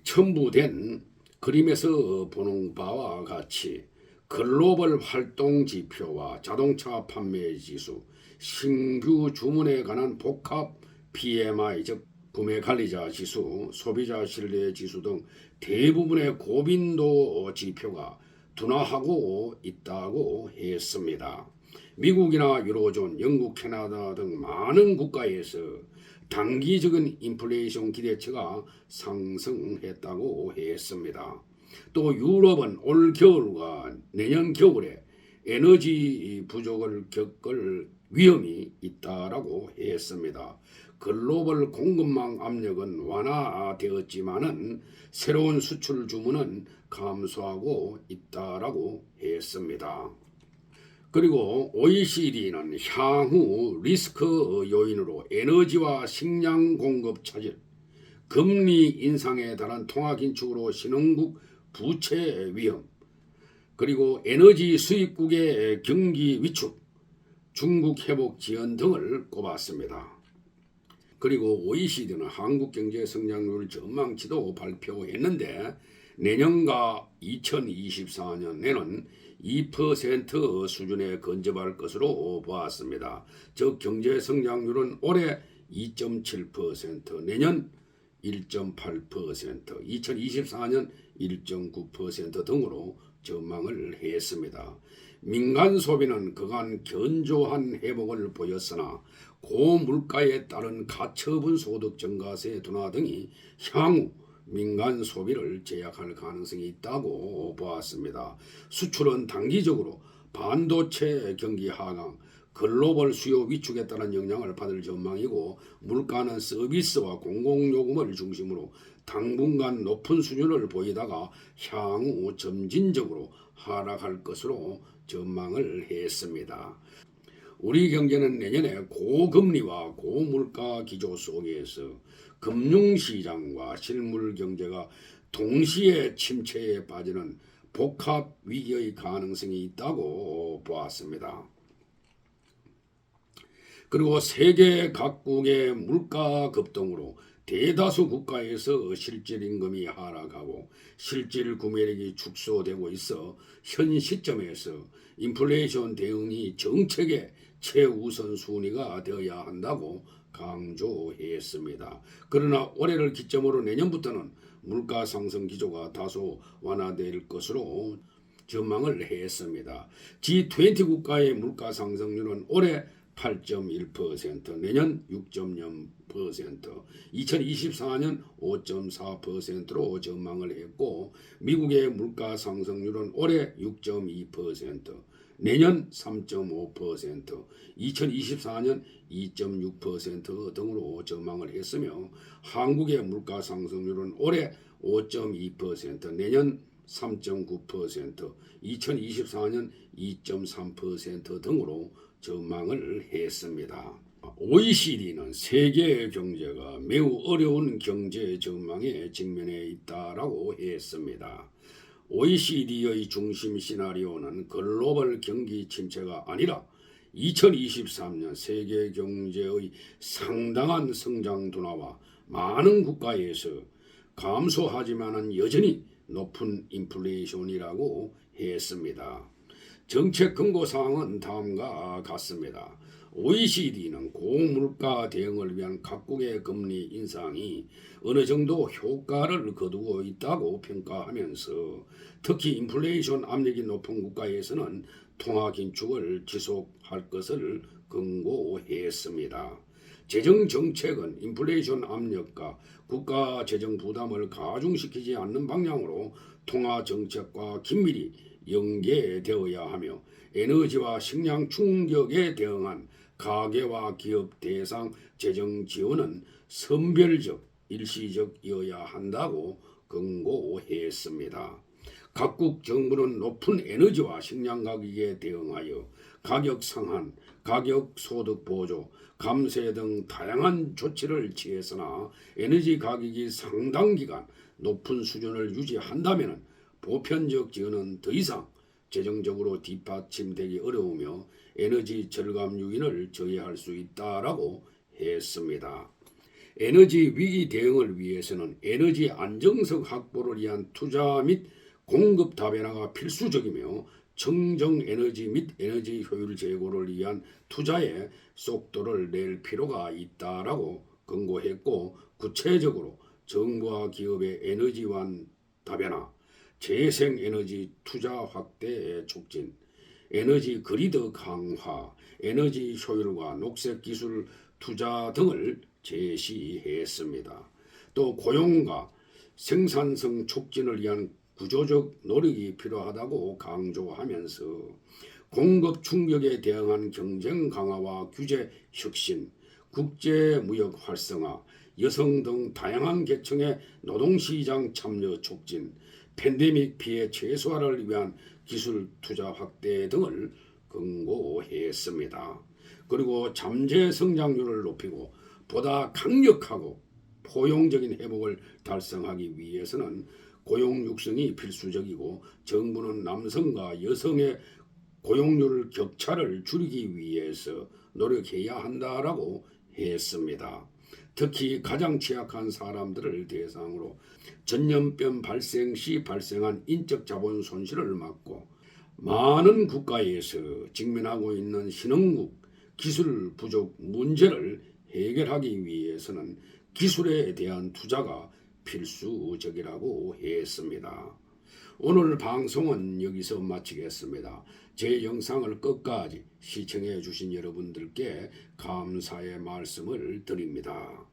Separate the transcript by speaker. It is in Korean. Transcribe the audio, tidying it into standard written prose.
Speaker 1: 첨부된 그림에서 보는 바와 같이 글로벌 활동 지표와 자동차 판매 지수, 신규 주문에 관한 복합 PMI 즉 구매 관리자 지수, 소비자 신뢰 지수 등 대부분의 고빈도 지표가 둔화하고 있다고 했습니다. 미국이나 유로존, 영국, 캐나다 등 많은 국가에서 단기적인 인플레이션 기대치가 상승했다고 했습니다. 또 유럽은 올 겨울과 내년 겨울에 에너지 부족을 겪을 위험이 있다라고 했습니다. 글로벌 공급망 압력은 완화되었지만은 새로운 수출 주문은 감소하고 있다라고 했습니다. 그리고 OECD는 향후 리스크 요인으로 에너지와 식량 공급 차질, 금리 인상에 달한 통화 긴축으로 신흥국 부채 위험, 그리고 에너지 수입국의 경기 위축, 중국 회복 지연 등을 꼽았습니다. 그리고 OECD는 한국 경제 성장률 전망치도 발표했는데 내년과 2024년에는 2% 수준에 근접할 것으로 보았습니다. 즉 경제 성장률은 올해 2.7%, 내년 1.8%, 2024년 1.9% 등으로 전망을 했습니다. 민간 소비는 그간 견조한 회복을 보였으나 고물가에 따른 가처분 소득 증가세 둔화 등이 향후 민간 소비를 제약할 가능성이 있다고 보았습니다. 수출은 단기적으로 반도체 경기 하강, 글로벌 수요 위축에 따른 영향을 받을 전망이고 물가는 서비스와 공공요금을 중심으로 당분간 높은 수준을 보이다가 향후 점진적으로 하락할 것으로 전망을 했습니다. 우리 경제는 내년에 고금리와 고물가 기조 속에서 금융시장과 실물경제가 동시에 침체에 빠지는 복합 위기의 가능성이 있다고 보았습니다. 그리고 세계 각국의 물가 급등으로 대다수 국가에서 실질 임금이 하락하고 실질 구매력이 축소되고 있어 현 시점에서 인플레이션 대응이 정책의 최우선 순위가 되어야 한다고 강조했습니다. 그러나 올해를 기점으로 내년부터는 물가 상승 기조가 다소 완화될 것으로 전망을 했습니다. G20 국가의 물가 상승률은 올해 8.1%, 내년 6.0%, 2024년 5.4%로 전망을 했고 미국의 물가 상승률은 올해 6.2%, 내년 3.5%, 2024년 2.6% 등으로 전망을 했으며 한국의 물가 상승률은 올해 5.2%, 내년 3.9%, 2024년 2.3% 등으로 전망을 했습니다. OECD는 세계 경제가 매우 어려운 경제 전망에 직면해 있다라고 했습니다. OECD의 중심 시나리오는 글로벌 경기 침체가 아니라 2023년 세계 경제의 상당한 성장 둔화와 많은 국가에서 감소하지만은 여전히 높은 인플레이션이라고 했습니다. 정책 근거 사항은 다음과 같습니다. OECD는 고물가 대응을 위한 각국의 금리 인상이 어느 정도 효과를 거두고 있다고 평가하면서 특히 인플레이션 압력이 높은 국가에서는 통화 긴축을 지속할 것을 권고했습니다. 재정 정책은 인플레이션 압력과 국가 재정 부담을 가중시키지 않는 방향으로 통화 정책과 긴밀히 연계되어야 하며 에너지와 식량 충격에 대응한 가계와 기업 대상 재정 지원은 선별적, 일시적이어야 한다고 권고했습니다. 각국 정부는 높은 에너지와 식량 가격에 대응하여 가격 상한, 가격 소득 보조, 감세 등 다양한 조치를 취했으나 에너지 가격이 상당 기간 높은 수준을 유지한다면 보편적 지원은 더 이상 재정적으로 뒷받침되기 어려우며 에너지 절감 요인을 저해할 수 있다라고 했습니다. 에너지 위기 대응을 위해서는 에너지 안정성 확보를 위한 투자 및 공급 다변화가 필수적이며 청정 에너지 및 에너지 효율 제고를 위한 투자에 속도를 낼 필요가 있다라고 권고했고, 구체적으로 정부와 기업의 에너지완 다변화, 재생에너지 투자 확대 촉진, 에너지 그리드 강화, 에너지 효율과 녹색 기술 투자 등을 제시했습니다. 또 고용과 생산성 촉진을 위한 구조적 노력이 필요하다고 강조하면서 공급 충격에 대응한 경쟁 강화와 규제 혁신, 국제 무역 활성화, 여성 등 다양한 계층의 노동시장 참여 촉진, 팬데믹 피해 최소화를 위한 기술 투자 확대 등을 권고했습니다. 그리고 잠재 성장률을 높이고 보다 강력하고 포용적인 회복을 달성하기 위해서는 고용 육성이 필수적이고, 정부는 남성과 여성의 고용률 격차를 줄이기 위해서 노력해야 한다라고 했습니다. 특히 가장 취약한 사람들을 대상으로 전염병 발생 시 발생한 인적 자본 손실을 막고, 많은 국가에서 직면하고 있는 신흥국 기술 부족 문제를 해결하기 위해서는 기술에 대한 투자가 필수적이라고 했습니다. 오늘 방송은 여기서 마치겠습니다. 제 영상을 끝까지 시청해 주신 여러분들께 감사의 말씀을 드립니다.